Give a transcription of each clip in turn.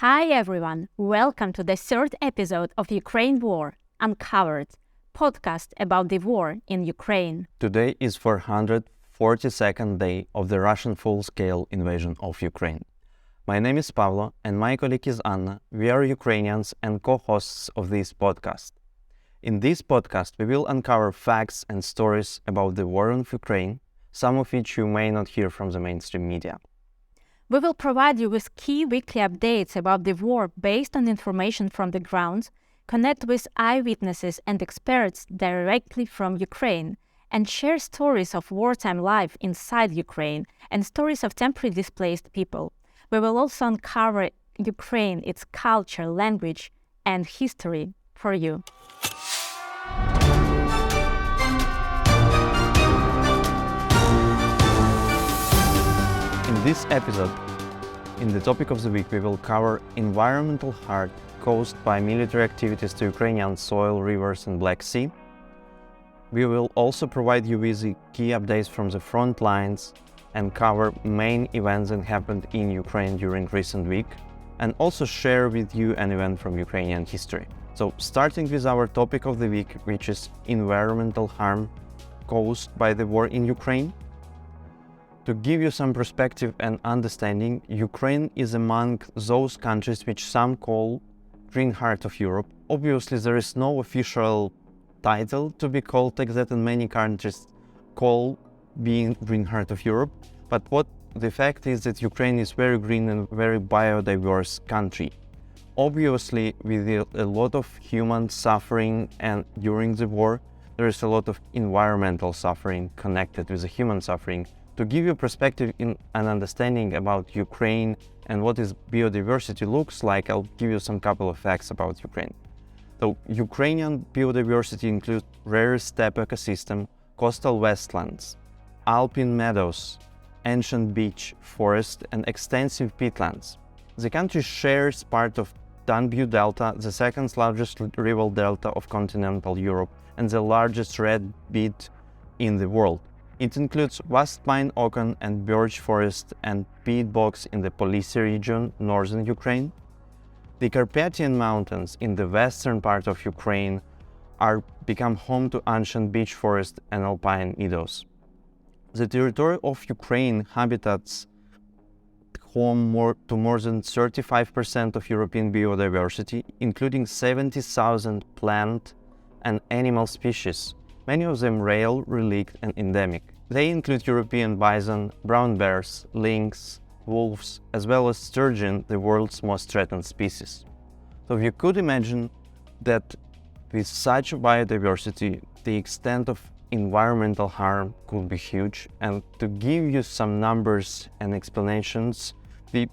Hi everyone, welcome to the third episode of Ukraine War Uncovered, podcast about the war in Ukraine. Today is 442nd day of the Russian full-scale invasion of Ukraine. My name is Pavlo and my colleague is Anna. We are Ukrainians and co-hosts of this podcast. In this podcast, we will uncover facts and stories about the war in Ukraine, some of which you may not hear from the mainstream media. We will provide you with key weekly updates about the war based on information from the ground, connect with eyewitnesses and experts directly from Ukraine, and share stories of wartime life inside Ukraine and stories of temporarily displaced people. We will also uncover Ukraine, its culture, language, and history for you. In this episode, in the topic of the week, we will cover environmental harm caused by military activities to Ukrainian soil, rivers and Black Sea. We will also provide you with the key updates from the front lines and cover main events that happened in Ukraine during recent week, and also share with you an event from Ukrainian history. So starting with our topic of the week, which is environmental harm caused by the war in Ukraine. To give you some perspective and understanding, Ukraine is among those countries which some call Green Heart of Europe. Obviously, there is no official title to be called like that, and many countries call being Green Heart of Europe. But what the fact is that Ukraine is very green and very biodiverse country. Obviously, with a lot of human suffering, and during the war, there is a lot of environmental suffering connected with the human suffering. To give you perspective and understanding about Ukraine and what is biodiversity looks like, I'll give you some couple of facts about Ukraine. So, Ukrainian biodiversity includes rare steppe ecosystem, coastal wastelands, alpine meadows, ancient beach, forest and extensive peatlands. The country shares part of Danube Delta, the second largest river delta of continental Europe and the largest red bed in the world. It includes vast pine, oak and birch forest and peat bogs in the Polesia region, northern Ukraine. The Carpathian Mountains in the western part of Ukraine become home to ancient beech forest and alpine meadows. The territory of Ukraine habitats home to more than 35% of European biodiversity, including 70,000 plant and animal species, many of them rare, relict and endemic. They include European bison, brown bears, lynx, wolves, as well as sturgeon, the world's most threatened species. So you could imagine that with such biodiversity, the extent of environmental harm could be huge. And to give you some numbers and explanations, we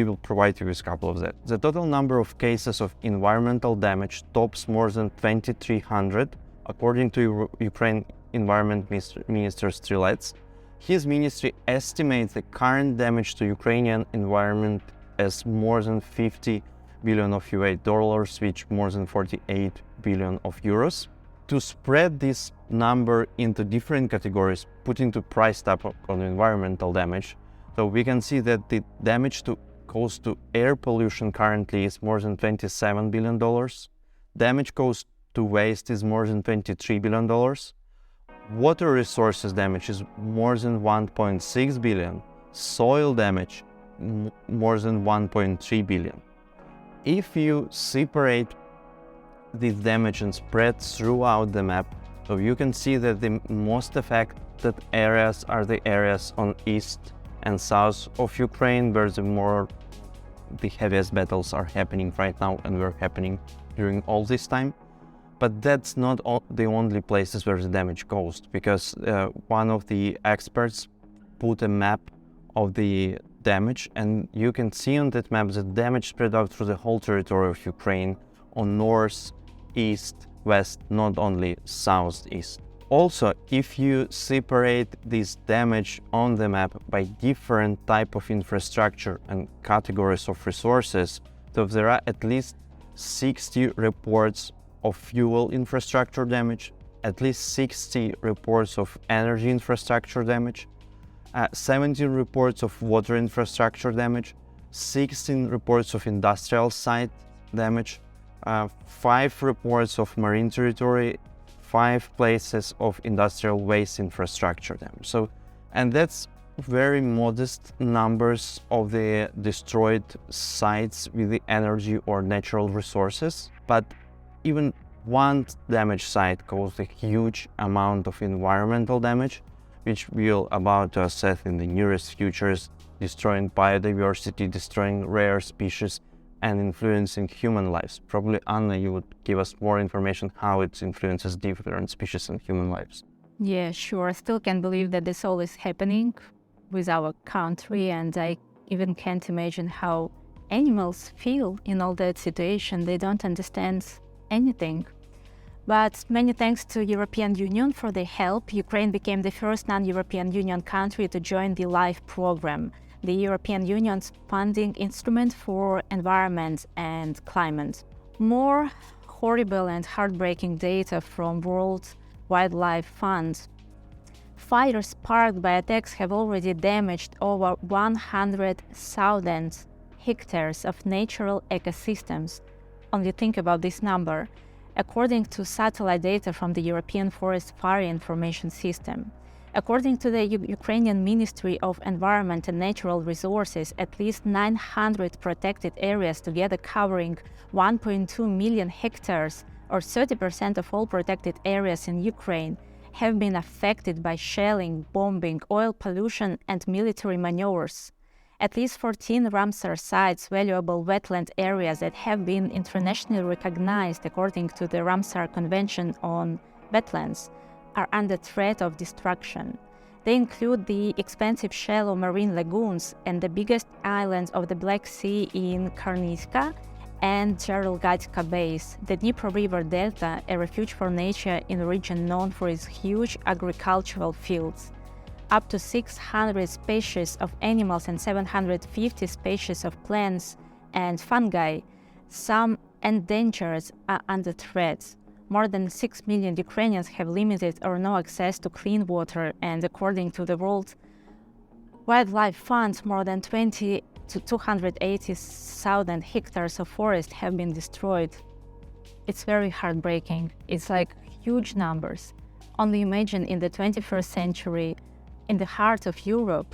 will provide you with a couple of that. The total number of cases of environmental damage tops more than 2,300, according to Ukraine Environment Minister Strelets. His ministry estimates the current damage to Ukrainian environment as more than 50 billion of US dollars, which more than 48 billion of euros. To spread this number into different categories, put into price tag on environmental damage, so we can see that the damage caused to air pollution currently is more than $27 billion. Damage caused to waste is more than $23 billion. Water resources damage is more than 1.6 billion. Soil damage more than 1.3 billion. If you separate this damage and spread throughout the map, so you can see that the most affected areas are the areas on east and south of Ukraine, where the heaviest battles are happening right now and were happening during all this time. But that's not the only places where the damage caused, because one of the experts put a map of the damage, and you can see on that map the damage spread out through the whole territory of Ukraine on north, east, west, not only southeast. Also, if you separate this damage on the map by different type of infrastructure and categories of resources, so there are at least 60 reports of fuel infrastructure damage, at least 60 reports of energy infrastructure damage, 70 reports of water infrastructure damage, 16 reports of industrial site damage, 5 reports of marine territory, 5 places of industrial waste infrastructure damage. So, and that's very modest numbers of the destroyed sites with the energy or natural resources, but even one damaged site caused a huge amount of environmental damage, which we'll about to assess in the nearest futures, destroying biodiversity, destroying rare species, and influencing human lives. Probably, Anna, you would give us more information how it influences different species and human lives. Yeah, sure. I still can't believe that this all is happening with our country, and I even can't imagine how animals feel in all that situation. They don't understand anything. But many thanks to European Union for their help. Ukraine became the first non-European Union country to join the LIFE program, the European Union's funding instrument for environment and climate. More horrible and heartbreaking data from World Wildlife Fund. Fires sparked by attacks have already damaged over 100,000 hectares of natural ecosystems. Only think about this number, according to satellite data from the European Forest Fire Information System. According to the Ukrainian Ministry of Environment and Natural Resources, at least 900 protected areas, together covering 1.2 million hectares, or 30% of all protected areas in Ukraine, have been affected by shelling, bombing, oil pollution, and military maneuvers. At least 14 Ramsar sites, valuable wetland areas that have been internationally recognized according to the Ramsar Convention on Wetlands, are under threat of destruction. They include the expensive shallow marine lagoons and the biggest islands of the Black Sea in Karnitska and Cherulgatka Bays, the Dnipro River Delta, a refuge for nature in a region known for its huge agricultural fields. Up to 600 species of animals and 750 species of plants and fungi, some endangered, are under threat. More than 6 million Ukrainians have limited or no access to clean water, and according to the World Wildlife Fund, more than 20 to 280,000 hectares of forest have been destroyed. It's very heartbreaking. It's like huge numbers. Only imagine in the 21st century, in the heart of Europe,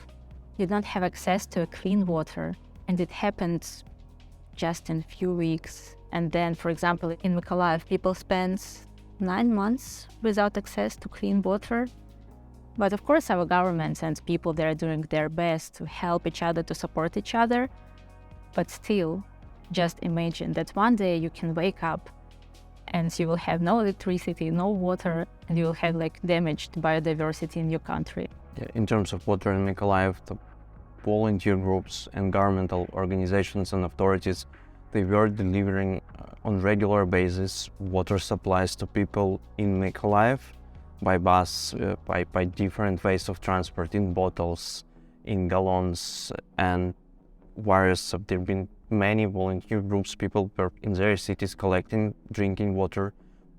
you don't have access to clean water, and it happened just in a few weeks. And then, for example, in Mykolaiv, people spend 9 months without access to clean water. But of course, our governments and people, they're doing their best to help each other, to support each other. But still, just imagine that one day you can wake up and you will have no electricity, no water, and you will have like damaged biodiversity in your country. Yeah, in terms of water in Mykolaiv, the volunteer groups and governmental organizations and authorities, they were delivering on regular basis water supplies to people in Mykolaiv by bus, by different ways of transport, in bottles, in gallons, and various. There have been many volunteer groups, people were in their cities collecting drinking water,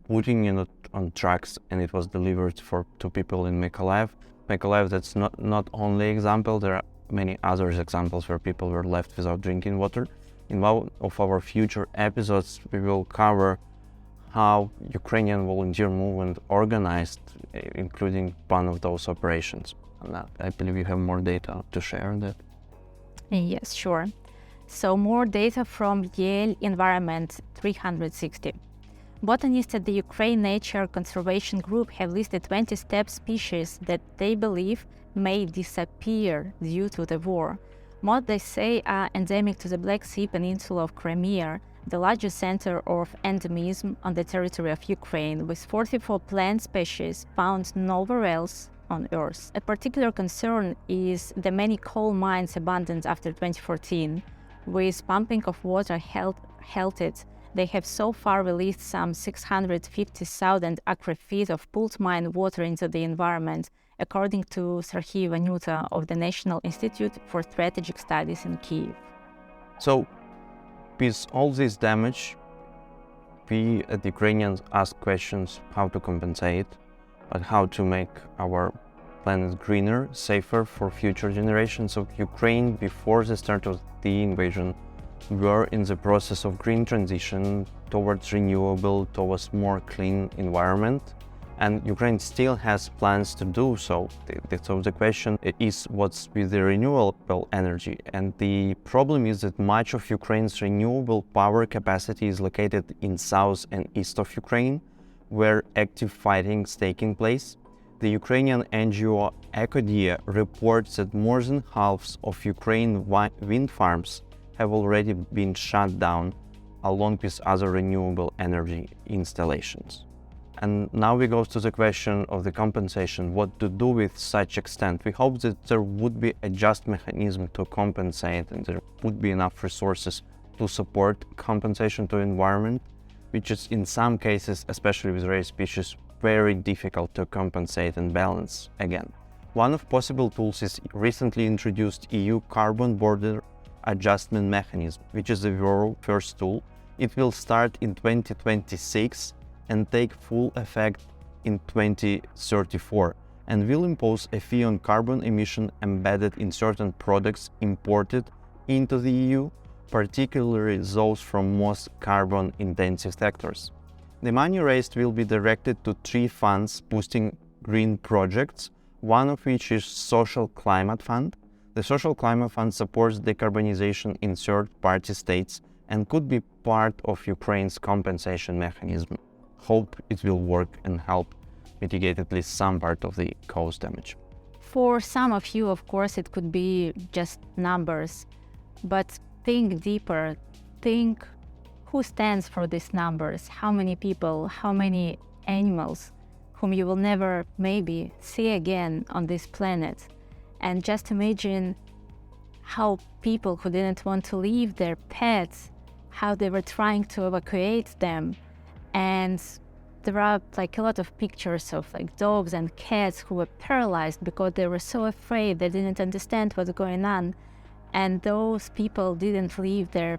putting it on trucks, and it was delivered to people in Mykolaiv. Mykolaiv, that's not only example, there are many other examples where people were left without drinking water. In one of our future episodes, we will cover how Ukrainian volunteer movement organized, including one of those operations. And I believe you have more data to share on that. Yes, sure. So more data from Yale Environment 360. Botanists at the Ukraine Nature Conservation Group have listed 20 steppe species that they believe may disappear due to the war. Most, they say, are endemic to the Black Sea Peninsula of Crimea, the largest center of endemism on the territory of Ukraine, with 44 plant species found nowhere else on Earth. A particular concern is the many coal mines abandoned after 2014. With pumping of water halted, they have so far released some 650,000 acre-feet of pooled mine water into the environment, according to Serhiy Vanyuta of the National Institute for Strategic Studies in Kyiv. So, with all this damage, we at Ukrainians ask questions how to compensate, but how to make our planet greener, safer for future generations of Ukraine. Before the start of the invasion, we were in the process of green transition towards renewable, towards more clean environment. And Ukraine still has plans to do so. So the question is, what's with the renewable energy? And the problem is that much of Ukraine's renewable power capacity is located in south and east of Ukraine, where active fighting is taking place. The Ukrainian NGO Ecodia reports that more than half of Ukraine wind farms have already been shut down, along with other renewable energy installations. And now we go to the question of the compensation, what to do with such extent. We hope that there would be a just mechanism to compensate and there would be enough resources to support compensation to environment, which is in some cases, especially with rare species, very difficult to compensate and balance again. One of possible tools is recently introduced EU carbon border adjustment mechanism, which is the world's first tool. It will start in 2026 and take full effect in 2034, and will impose a fee on carbon emission embedded in certain products imported into the EU, particularly those from most carbon-intensive sectors. The money raised will be directed to 3 funds boosting green projects, one of which is Social Climate Fund. The Social Climate Fund supports decarbonization in third-party states and could be part of Ukraine's compensation mechanism. Hope it will work and help mitigate at least some part of the cost damage. For some of you, of course, it could be just numbers, but think deeper. Think who stands for these numbers, how many people, how many animals whom you will never maybe see again on this planet. And just imagine how people who didn't want to leave their pets, how they were trying to evacuate them. And there are like a lot of pictures of like dogs and cats who were paralyzed because they were so afraid, they didn't understand what's going on. And those people didn't leave their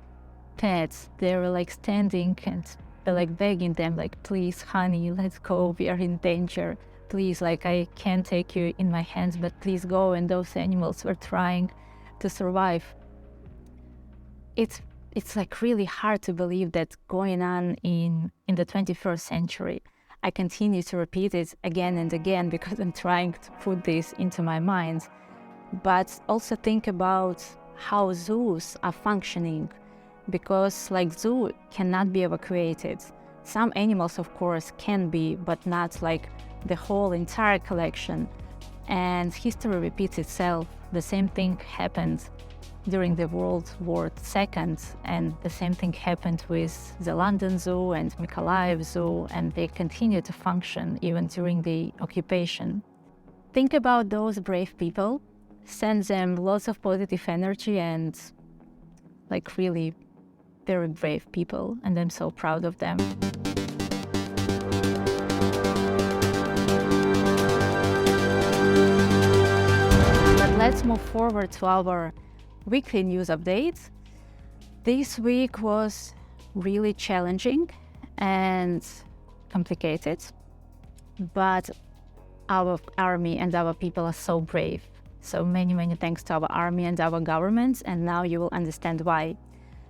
pets. They were like standing and like begging them, like, please, honey, let's go, we are in danger. Please, like, I can't take you in my hands, but please go. And those animals were trying to survive. It's like really hard to believe that's going on in the 21st century. I continue to repeat it again and again because I'm trying to put this into my mind. But also think about how zoos are functioning, because like zoo cannot be evacuated. Some animals, of course, can be, but not like the whole entire collection. And history repeats itself. The same thing happened during the World War II, and the same thing happened with the London Zoo and Mykolaiv Zoo, and they continue to function even during the occupation. Think about those brave people, send them lots of positive energy, and like really very brave people, and I'm so proud of them. But let's move forward to our weekly news updates. This week was really challenging and complicated, but our army and our people are so brave. So many thanks to our army and our governments, and now you will understand why.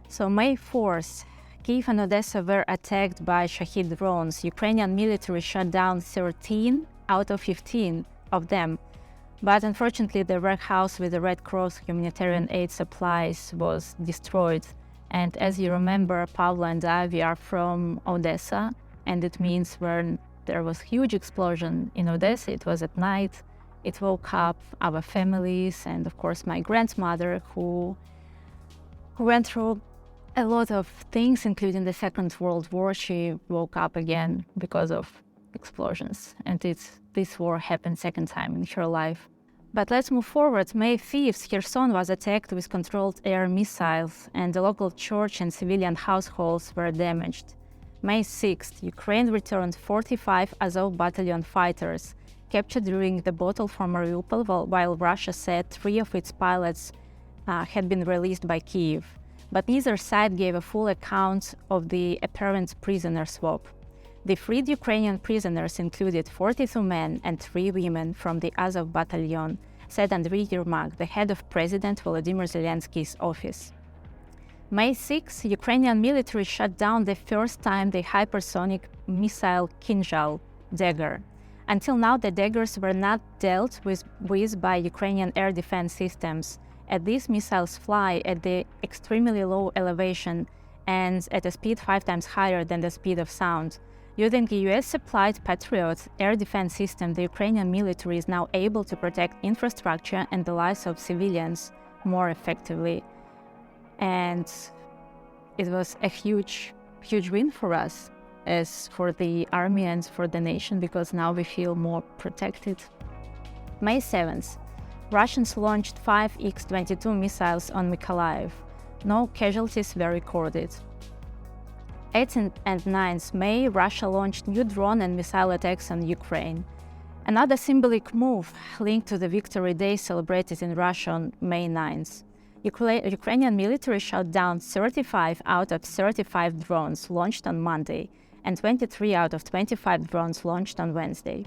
So May 4th, Kyiv and Odessa were attacked by Shahid drones. Ukrainian military shot down 13 out of 15 of them. But unfortunately, the warehouse with the Red Cross humanitarian aid supplies was destroyed. And as you remember, Pavlo and I, we are from Odessa, and it means when there was huge explosion in Odessa, it was at night, it woke up our families, and of course my grandmother, who went through a lot of things, including the Second World War. She woke up again because of explosions, and this war happened second time in her life. But let's move forward. May 5th, Kherson was attacked with controlled air missiles, and the local church and civilian households were damaged. May 6th, Ukraine returned 45 Azov battalion fighters, captured during the battle for Mariupol, while Russia said 3 of its pilots had been released by Kyiv. But neither side gave a full account of the apparent prisoner swap. The freed Ukrainian prisoners included 42 men and 3 women from the Azov battalion, said Andriy Yermak, the head of President Volodymyr Zelensky's office. May 6, Ukrainian military shot down the first time the hypersonic missile Kinzhal dagger. Until now, the daggers were not dealt with by Ukrainian air defense systems, as these missiles fly at the extremely low elevation and at a speed 5 times higher than the speed of sound. Using the US-supplied Patriot air defense system, the Ukrainian military is now able to protect infrastructure and the lives of civilians more effectively. And it was a huge win for us, as for the army and for the nation, because now we feel more protected. May 7th, Russians launched 5 X-22 missiles on Mykolaiv. No casualties were recorded. 8th and 9th May, Russia launched new drone and missile attacks on Ukraine. Another symbolic move linked to the Victory Day celebrated in Russia on May 9th. Ukrainian military shot down 35 out of 35 drones launched on Monday, and 23 out of 25 drones launched on Wednesday.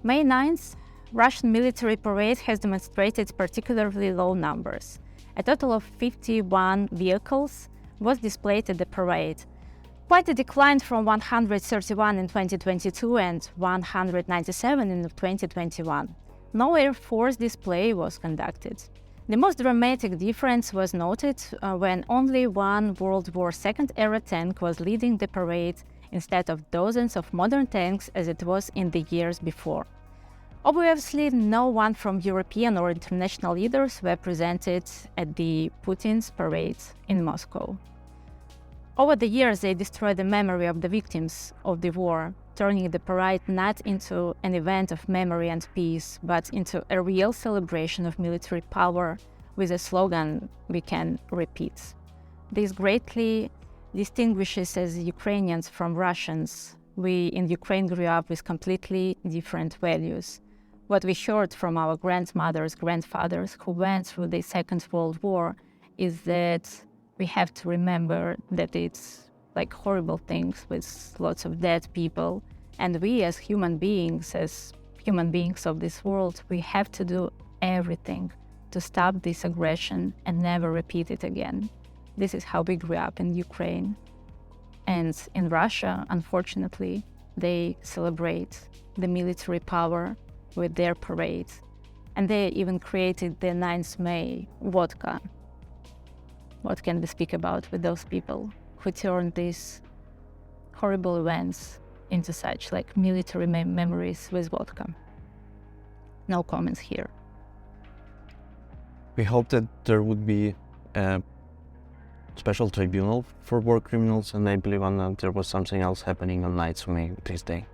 May 9th, Russian military parade has demonstrated particularly low numbers. A total of 51 vehicles was displayed at the parade, quite a decline from 131 in 2022 and 197 in 2021. No Air Force display was conducted. The most dramatic difference was noted when only one World War II era tank was leading the parade instead of dozens of modern tanks as it was in the years before. Obviously, no one from European or international leaders were presented at the Putin's parade in Moscow. Over the years, they destroyed the memory of the victims of the war, turning the parade not into an event of memory and peace, but into a real celebration of military power with a slogan we can repeat. This greatly distinguishes us Ukrainians from Russians. We in Ukraine grew up with completely different values. What we heard from our grandmothers, grandfathers who went through the Second World War is that we have to remember that it's like horrible things with lots of dead people. And we as human beings of this world, we have to do everything to stop this aggression and never repeat it again. This is how we grew up in Ukraine. And in Russia, unfortunately, they celebrate the military power with their parade. And they even created the 9th May vodka. What can we speak about with those people who turned these horrible events into such like military memories with vodka? No comments here. We hope that there would be a special tribunal for war criminals, and I believe there was something else happening on 9th May this day.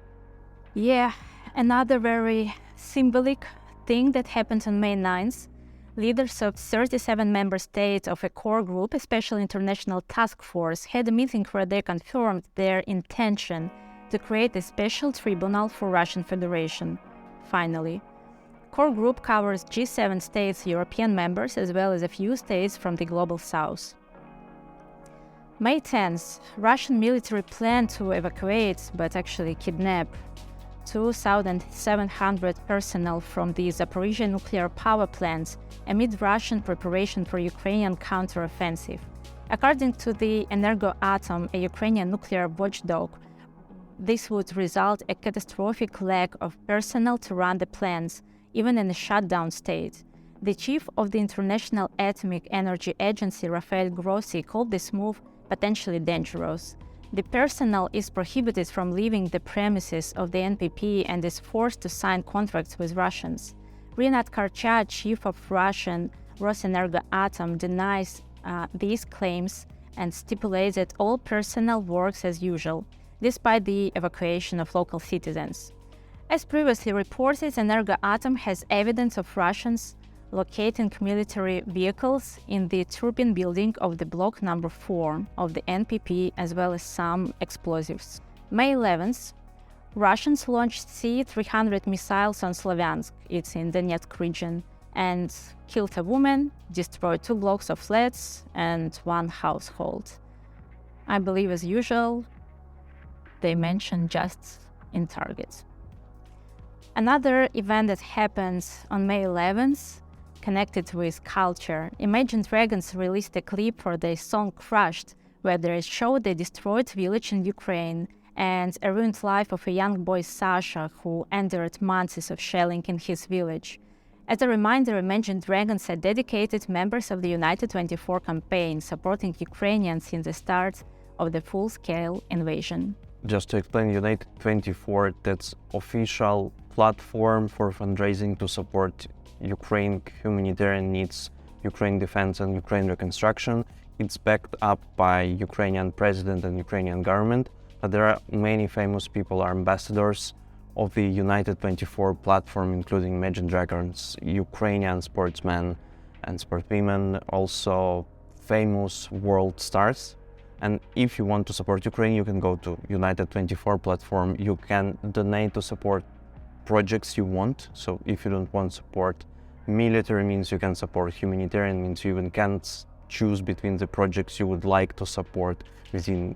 Yeah, another very symbolic thing that happened on May 9th. Leaders of 37 member states of a core group, a special international task force, had a meeting where they confirmed their intention to create a special tribunal for Russian Federation. Finally, core group covers G7 states, European members, as well as a few states from the global south. May 10th, Russian military planned to evacuate, but actually kidnap, 2,700 personnel from the Zaporizhzhia nuclear power plants amid Russian preparation for Ukrainian counteroffensive. According to the Energoatom, a Ukrainian nuclear watchdog, this would result in a catastrophic lack of personnel to run the plants, even in a shutdown state. The chief of the International Atomic Energy Agency, Rafael Grossi, called this move potentially dangerous. The personnel is prohibited from leaving the premises of the NPP and is forced to sign contracts with Russians. Rinat Karcha, chief of Russian Rosenergoatom, denies these claims and stipulates that all personnel works as usual, despite the evacuation of local citizens. As previously reported, Energoatom has evidence of Russians locating military vehicles in the turbine building of the block number 4 of the NPP, as well as some explosives. May 11th, Russians launched C-300 missiles on Slavyansk, it's in Donetsk region, and killed a woman, destroyed 2 blocks of flats and 1 household. I believe, as usual, they mention just in targets. Another event that happens on May 11th, connected with culture. Imagine Dragons released a clip for their song Crushed, where they showed a destroyed village in Ukraine and a ruined life of a young boy, Sasha, who endured months of shelling in his village. As a reminder, Imagine Dragons are dedicated members of the United 24 campaign, supporting Ukrainians since the start of the full-scale invasion. Just to explain, United 24, that's official platform for fundraising to support Ukraine humanitarian needs, Ukraine defense and Ukraine reconstruction. It's backed up by Ukrainian president and Ukrainian government, but there are many famous people, are ambassadors of the United 24 platform, including Imagine Dragons, Ukrainian sportsmen and sportswomen, also famous world stars. And if you want to support Ukraine, you can go to United 24 platform. You can donate to support projects you want. So if you don't want support military means, you can support humanitarian means. You even can't choose between the projects you would like to support within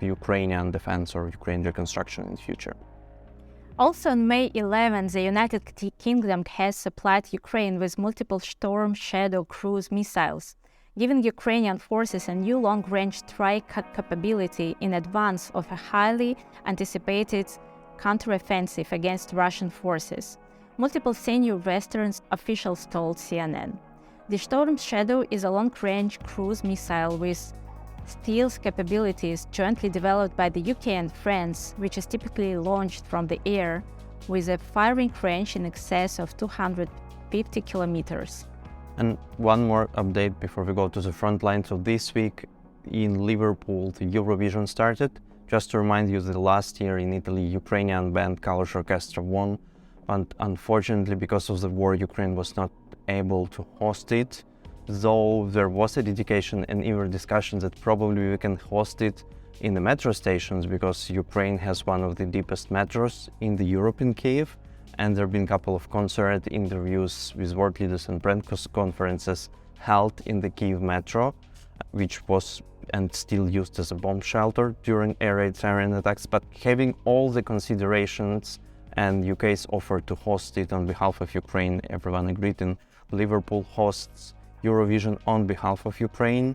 Ukrainian defense or Ukraine reconstruction in the future. Also on May 11, the United Kingdom has supplied Ukraine with multiple Storm Shadow cruise missiles, giving Ukrainian forces a new long-range strike capability in advance of a highly anticipated counteroffensive against Russian forces, multiple senior Western officials told CNN. The Storm Shadow is a long-range cruise missile with stealth capabilities jointly developed by the UK and France, which is typically launched from the air with a firing range in excess of 250 kilometers. And one more update before we go to the front line. So this week in Liverpool, the Eurovision started. Just to remind you that last year in Italy, Ukrainian band Kalish Orchestra won. And unfortunately, because of the war, Ukraine was not able to host it. Though there was a dedication and even discussion that probably we can host it in the metro stations, because Ukraine has one of the deepest metros in the Europe in Kiev. And there have been a couple of concert interviews with world leaders and press conferences held in the Kiev metro, which was and still used as a bomb shelter during air raid siren attacks. But having all the considerations and UK's offer to host it on behalf of Ukraine, everyone agreed, and Liverpool hosts Eurovision on behalf of Ukraine.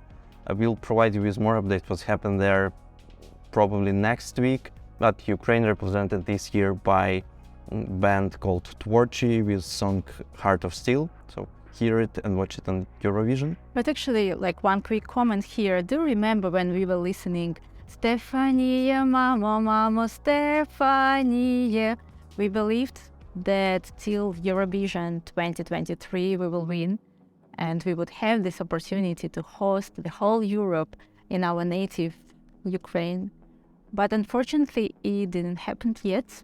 We'll provide you with more updates what's happened there probably next week, but Ukraine represented this year by a band called Tvorchi with song Heart of Steel. So hear it and watch it on Eurovision. But actually, like one quick comment here, do you remember when we were listening Stefania, Mamo, Mamo, Stefania? We believed that till Eurovision 2023 we will win and we would have this opportunity to host the whole Europe in our native Ukraine. But unfortunately, it didn't happen yet.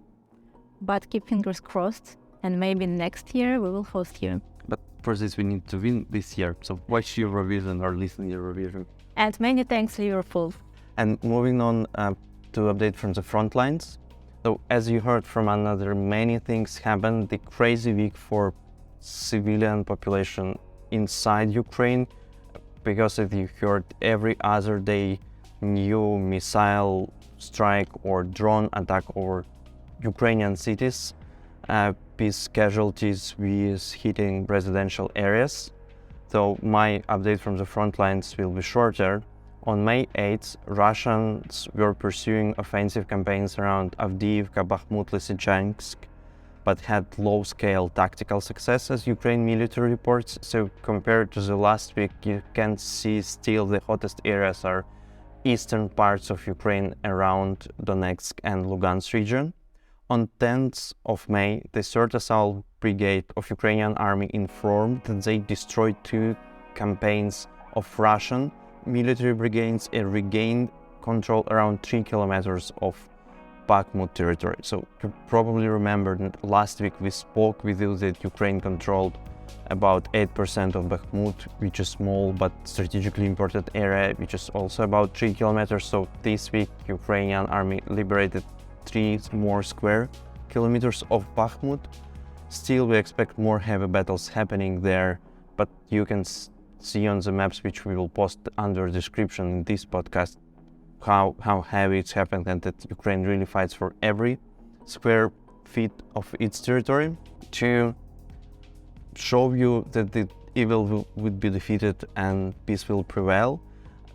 But keep fingers crossed, and maybe next year we will host you. But for this, we need to win this year. So watch Eurovision or listen to Eurovision. And many thanks, Liverpool. And moving on to update from the front lines. So as you heard from another, many things happened. The crazy week for civilian population inside Ukraine, because if you heard every other day new missile strike or drone attack over Ukrainian cities, peace casualties with hitting residential areas. So my update from the front lines will be shorter. On May 8th, Russians were pursuing offensive campaigns around Avdiivka, Bakhmut, Lysychansk, but had low-scale tactical success, as Ukraine military reports. So compared to the last week, you can see still the hottest areas are eastern parts of Ukraine around Donetsk and Lugansk region. On 10th of May, the 3rd Assault Brigade of Ukrainian Army informed that they destroyed 2 campaigns of Russian military brigades and regained control around 3 kilometers of Bakhmut territory. So you probably remember that last week we spoke with you that Ukraine controlled about 8% of Bakhmut, which is small but strategically important area, which is also about 3 kilometers. So this week Ukrainian army liberated 3 more square kilometers of Bakhmut. Still, we expect more heavy battles happening there, but you can see on the maps, which we will post under description in this podcast, how heavy it's happened, and that Ukraine really fights for every square feet of its territory, to show you that the evil would be defeated and peace will prevail.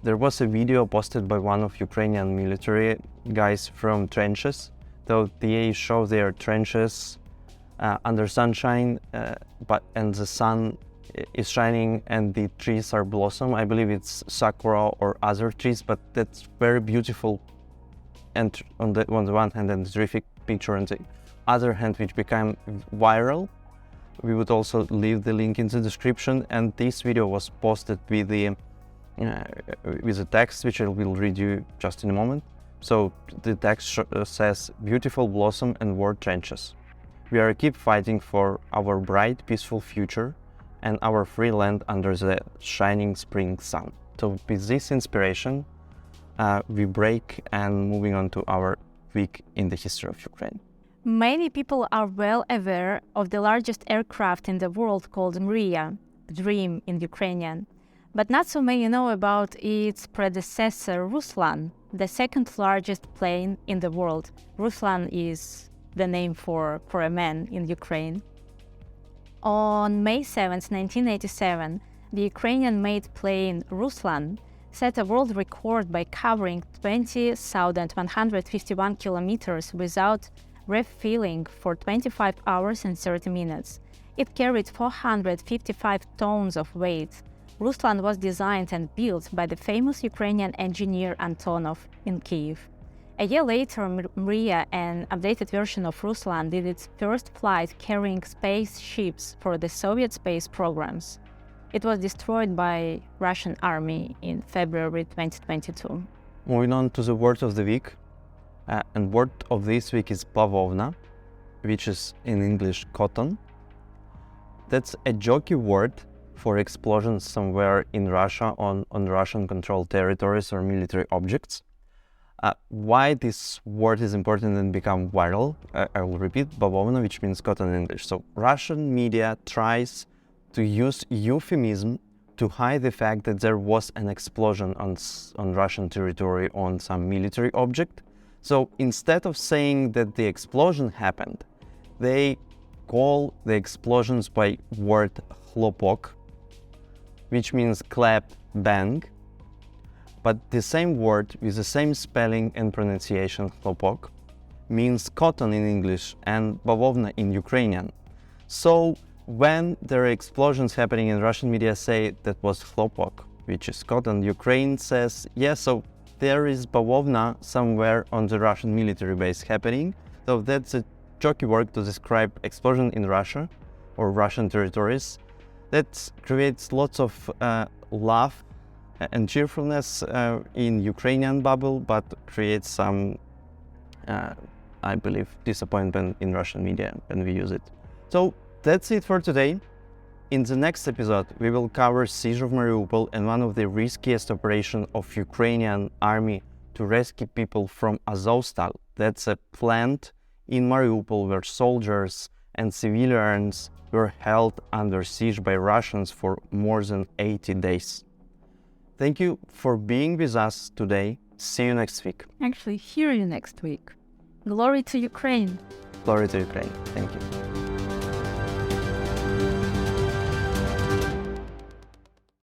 There was a video posted by one of Ukrainian military guys from trenches. So they show their trenches under sunshine, and the sun is shining and the trees are blossom. I believe it's sakura or other trees, but that's very beautiful. And on the one hand, and terrific picture, on the other hand, which became viral. We would also leave the link in the description. And this video was posted with the text, which I will read you just in a moment. So the text says, "Beautiful blossom and war trenches. We are keep fighting for our bright, peaceful future and our free land under the shining spring sun." So with this inspiration, we break and moving on to our week in the history of Ukraine. Many people are well aware of the largest aircraft in the world called Mriya, Dream in Ukrainian. But not so many know about its predecessor, Ruslan, the second largest plane in the world. Ruslan is the name for a man in Ukraine. On May 7, 1987, the Ukrainian-made plane Ruslan set a world record by covering 20,151 kilometers without refueling for 25 hours and 30 minutes. It carried 455 tons of weight. Ruslan was designed and built by the famous Ukrainian engineer Antonov in Kyiv. A year later, Mriya, an updated version of Ruslan, did its first flight carrying spaceships for the Soviet space programs. It was destroyed by Russian army in February 2022. Moving on to the word of the week. And word of this week is bavovna, which is in English cotton. That's a jokey word for explosions somewhere in Russia on Russian-controlled territories or military objects. Why this word is important and become viral, I will repeat, bavovna, which means cotton in English. So Russian media tries to use euphemism to hide the fact that there was an explosion on Russian territory on some military object. So instead of saying that the explosion happened, they call the explosions by word chlopok, which means clap, bang. But the same word with the same spelling and pronunciation, chlopok, means cotton in English and bavovna in Ukrainian. So when there are explosions happening in Russian media say that was chlopok, which is cotton, Ukraine says, yes, so there is bavovna somewhere on the Russian military base happening. So that's a jokey word to describe explosion in Russia or Russian territories. That creates lots of laugh and cheerfulness in Ukrainian bubble, but creates some, I believe, disappointment in Russian media when we use it. So that's it for today. In the next episode, we will cover siege of Mariupol and one of the riskiest operations of Ukrainian army to rescue people from Azovstal. That's a plant in Mariupol where soldiers and civilians were held under siege by Russians for more than 80 days. Thank you for being with us today. See you next week. Actually, hear you next week. Glory to Ukraine! Glory to Ukraine. Thank you.